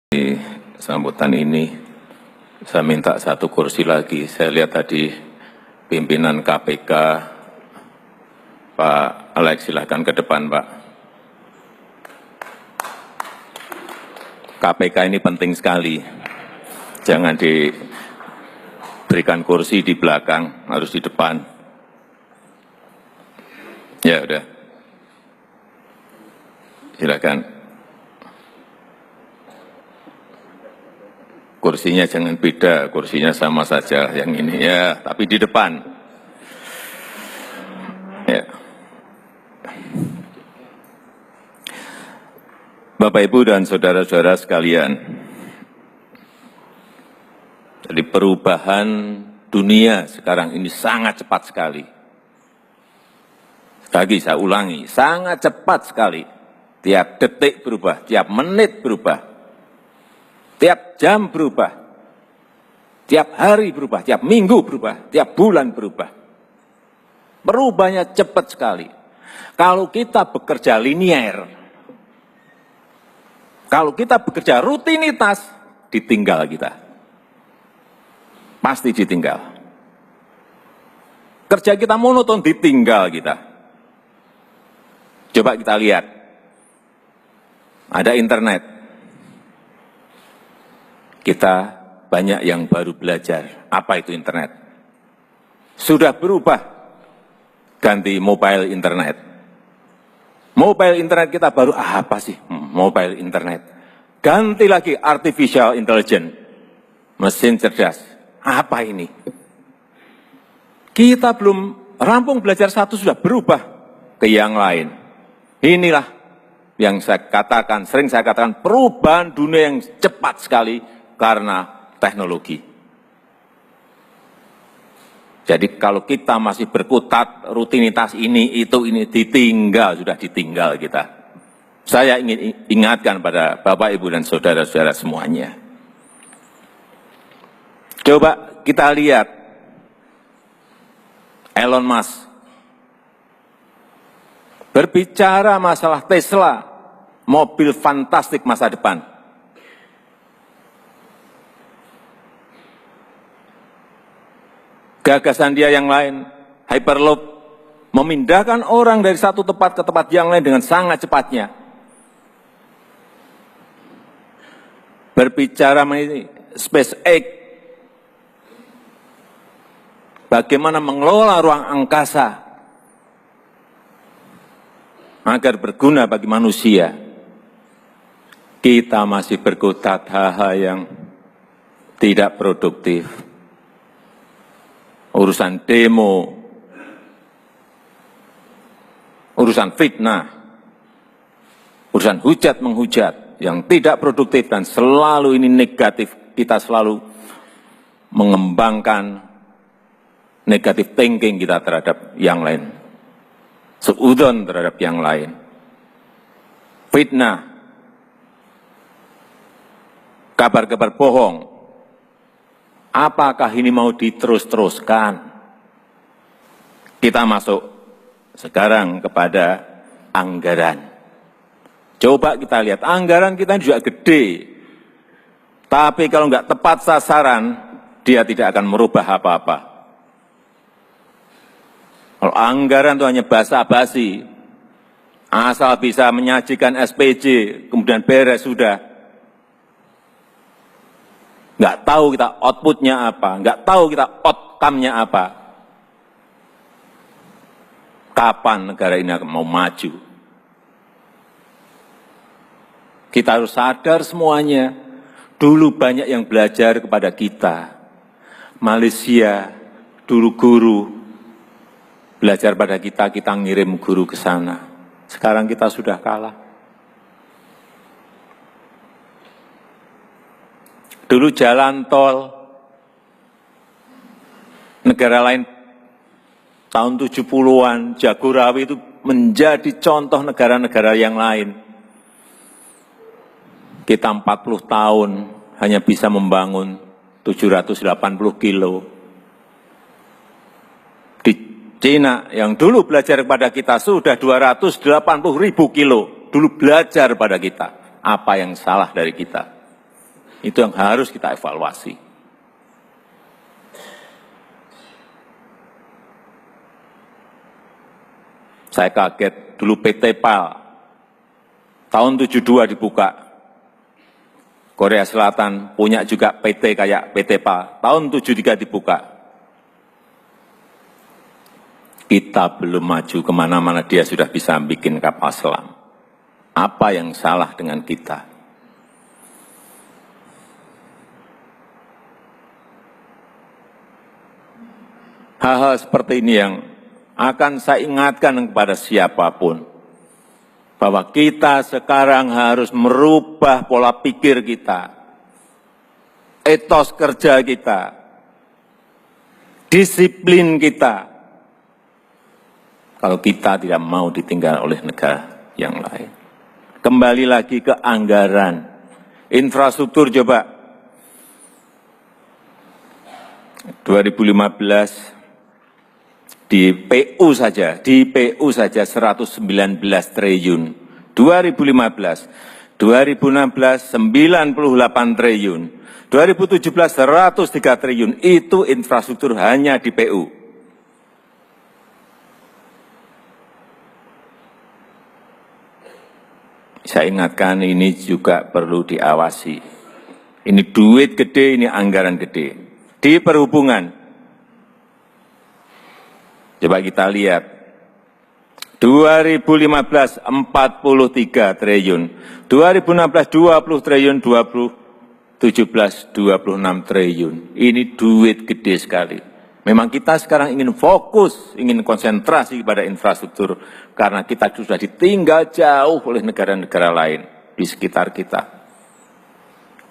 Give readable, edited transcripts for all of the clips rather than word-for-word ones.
Di sambutan ini, saya minta satu kursi lagi. Saya lihat tadi pimpinan KPK, Pak Alex, silahkan ke depan, Pak. KPK ini penting sekali. Jangan diberikan kursi di belakang, harus di depan. Ya, udah. Silakan. Kursinya jangan beda, kursinya sama saja yang ini ya, tapi di depan. Ya. Bapak, Ibu, dan saudara-saudara sekalian, jadi perubahan dunia sekarang ini sangat cepat sekali. Lagi saya ulangi, sangat cepat sekali. Tiap detik berubah, tiap menit berubah. Tiap jam berubah, tiap hari berubah, tiap minggu berubah, tiap bulan berubah. Perubahannya cepat sekali. Kalau kita bekerja linier, kalau kita bekerja rutinitas, ditinggal kita. Pasti ditinggal. Kerja kita monoton, ditinggal kita. Coba kita lihat, ada internet. Kita banyak yang baru belajar apa itu internet. Sudah berubah, ganti mobile internet. Mobile internet kita baru apa sih mobile internet? Ganti lagi artificial intelligence, mesin cerdas. Apa ini? Kita belum rampung belajar satu sudah berubah ke yang lain. Inilah yang saya katakan, sering saya katakan perubahan dunia yang cepat sekali karena teknologi. Jadi kalau kita masih berkutat rutinitas ini, itu, ini, ditinggal, sudah ditinggal kita. Saya ingin ingatkan pada Bapak, Ibu, dan saudara-saudara semuanya. Coba kita lihat Elon Musk berbicara masalah Tesla, mobil fantastik masa depan. Gagasan dia yang lain, Hyperloop, memindahkan orang dari satu tempat ke tempat yang lain dengan sangat cepatnya. Berbicara mengenai SpaceX, bagaimana mengelola ruang angkasa agar berguna bagi manusia. Kita masih berkutat hal-hal yang tidak produktif. Urusan demo, urusan fitnah, urusan hujat menghujat yang tidak produktif dan selalu ini negatif. Kita selalu mengembangkan negatif thinking kita terhadap yang lain, seudon terhadap yang lain, fitnah, kabar-kabar bohong. Apakah ini mau diterus-teruskan? Kita masuk sekarang kepada anggaran. Coba kita lihat, anggaran kita juga gede. Tapi kalau nggak tepat sasaran, dia tidak akan merubah apa-apa. Kalau anggaran itu hanya basa-basi, asal bisa menyajikan SPJ, kemudian beres sudah. Nggak tahu kita outputnya apa, nggak tahu kita outcome-nya apa. Kapan negara ini akan mau maju? Kita harus sadar semuanya. Dulu banyak yang belajar kepada kita. Malaysia, dulu guru belajar pada kita, kita ngirim guru ke sana. Sekarang kita sudah kalah. Dulu jalan tol, negara lain tahun 70-an, Jagorawi itu menjadi contoh negara-negara yang lain. Kita 40 tahun hanya bisa membangun 780 kilo. Di Cina yang dulu belajar kepada kita sudah 280.000 kilo, dulu belajar pada kita. Apa yang salah dari kita? Itu yang harus kita evaluasi. Saya kaget, dulu PT PAL, tahun 72 dibuka. Korea Selatan punya juga PT kayak PT PAL, tahun 73 dibuka. Kita belum maju kemana-mana, dia sudah bisa bikin kapal selam. Apa yang salah dengan kita? Hal-hal seperti ini yang akan saya ingatkan kepada siapapun, bahwa kita sekarang harus merubah pola pikir kita, etos kerja kita, disiplin kita, kalau kita tidak mau ditinggal oleh negara yang lain. Kembali lagi ke anggaran, infrastruktur coba, 2015 di PU saja 119 triliun, 2015, 2016 98 triliun, 2017 103 triliun, itu infrastruktur hanya di PU. Saya ingatkan ini juga perlu diawasi. Ini duit gede, ini anggaran gede. Di perhubungan, coba kita lihat, 2015 43 triliun, 2016 20 triliun, 2017 26 triliun. Ini duit gede sekali. Memang kita sekarang ingin fokus, ingin konsentrasi pada infrastruktur, karena kita sudah ditinggal jauh oleh negara-negara lain di sekitar kita.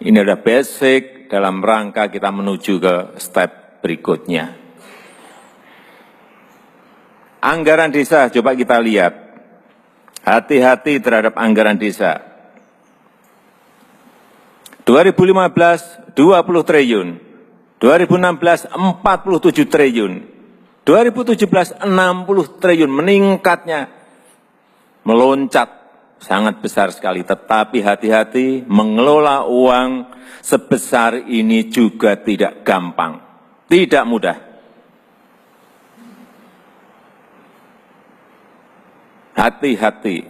Ini adalah basic dalam rangka kita menuju ke step berikutnya. Anggaran desa, coba kita lihat. Hati-hati terhadap anggaran desa. 2015, 20 triliun. 2016, 47 triliun. 2017, 60 triliun. Meningkatnya, meloncat sangat besar sekali. Tetapi hati-hati, mengelola uang sebesar ini juga tidak gampang. Tidak mudah. Hati-hati.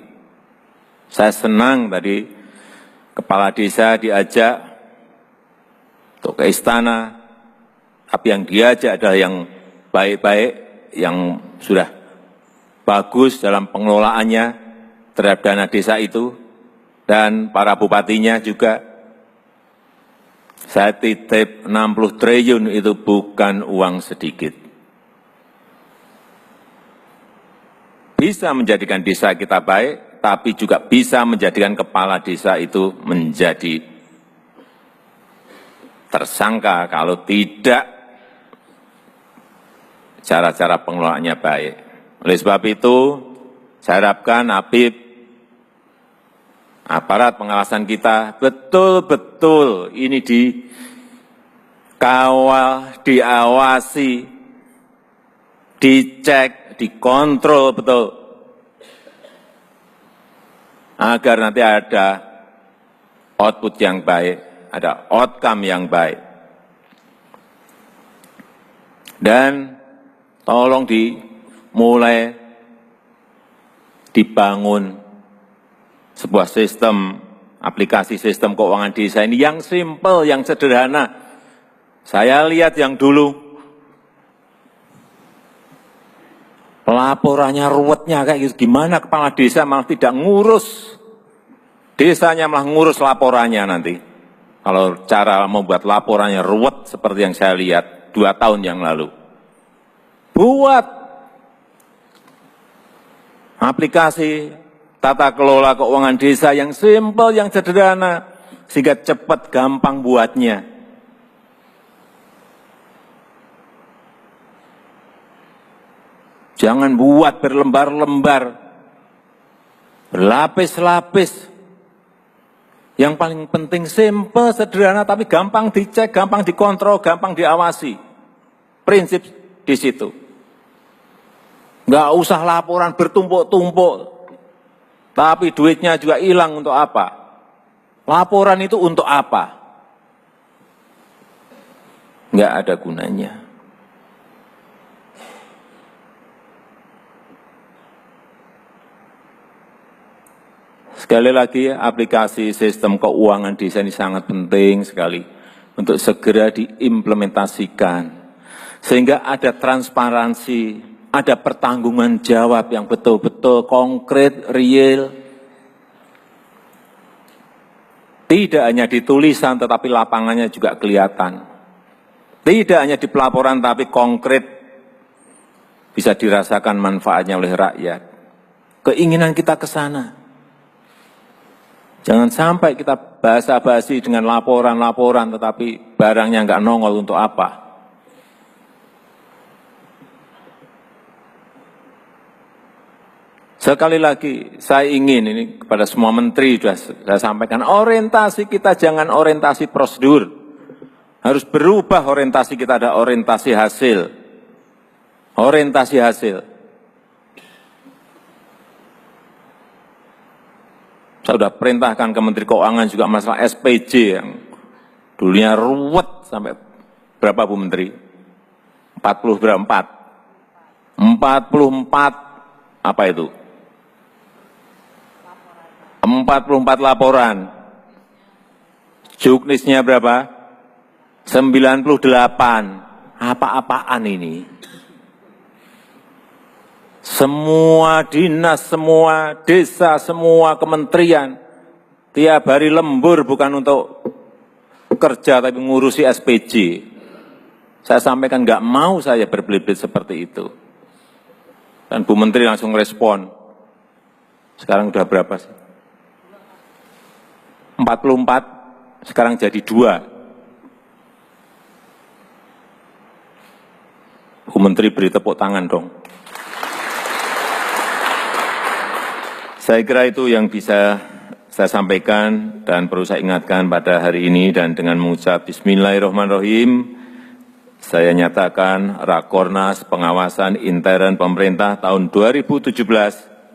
Saya senang tadi kepala desa diajak untuk ke istana, tapi yang diajak adalah yang baik-baik, yang sudah bagus dalam pengelolaannya terhadap dana desa itu, dan para bupatinya juga. Saya titip 60 triliun itu bukan uang sedikit. Bisa menjadikan desa kita baik, tapi juga bisa menjadikan kepala desa itu menjadi tersangka kalau tidak cara-cara pengelolaannya baik. Oleh sebab itu, saya harapkan Habib, aparat pengawasan kita betul-betul ini dikawal, diawasi, dicek, dikontrol betul, agar nanti ada output yang baik, ada outcome yang baik. Dan tolong dimulai dibangun sebuah sistem, aplikasi sistem keuangan desa ini yang simple, yang sederhana. Saya lihat yang dulu, laporannya ruwetnya kayak gitu, gimana kepala desa malah tidak ngurus desanya, malah ngurus laporannya nanti. Kalau cara membuat laporannya ruwet seperti yang saya lihat 2 tahun yang lalu. Buat aplikasi tata kelola keuangan desa yang simple, yang sederhana, sehingga cepat, gampang buatnya. Jangan buat berlembar-lembar, berlapis-lapis. Yang paling penting simple, sederhana, tapi gampang dicek, gampang dikontrol, gampang diawasi. Prinsip di situ. Nggak usah laporan bertumpuk-tumpuk, tapi duitnya juga hilang untuk apa? Laporan itu untuk apa? nggak ada gunanya. Sekali lagi, aplikasi sistem keuangan desa ini sangat penting sekali untuk segera diimplementasikan, sehingga ada transparansi, ada pertanggungan jawab yang betul-betul konkret, real. Tidak hanya di tulisan, tetapi lapangannya juga kelihatan. Tidak hanya di pelaporan, tapi konkret bisa dirasakan manfaatnya oleh rakyat. Keinginan kita ke sana. Jangan sampai kita basa-basi dengan laporan-laporan, tetapi barangnya nggak nongol untuk apa. Sekali lagi, saya ingin ini kepada semua menteri sudah saya sampaikan, orientasi kita jangan orientasi prosedur. Harus berubah orientasi kita, ada orientasi hasil. Orientasi hasil. Saya sudah perintahkan ke Menteri Keuangan juga masalah SPJ yang dulunya ruwet sampai berapa Bu Menteri? 40 berapa? 44 apa itu? 44 laporan. Juknisnya berapa? 98. Apa-apaan ini? Semua dinas, semua desa, semua kementerian, tiap hari lembur bukan untuk kerja tapi ngurusi SPJ. Saya sampaikan nggak mau saya berbelit-belit seperti itu. Dan Bu Menteri langsung respon. Sekarang udah berapa sih? 44, sekarang jadi 2. Bu Menteri beri tepuk tangan dong. Saya kira itu yang bisa saya sampaikan dan perlu saya ingatkan pada hari ini, dan dengan mengucap Bismillahirrahmanirrahim, saya nyatakan Rakornas Pengawasan Intern Pemerintah tahun 2017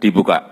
dibuka.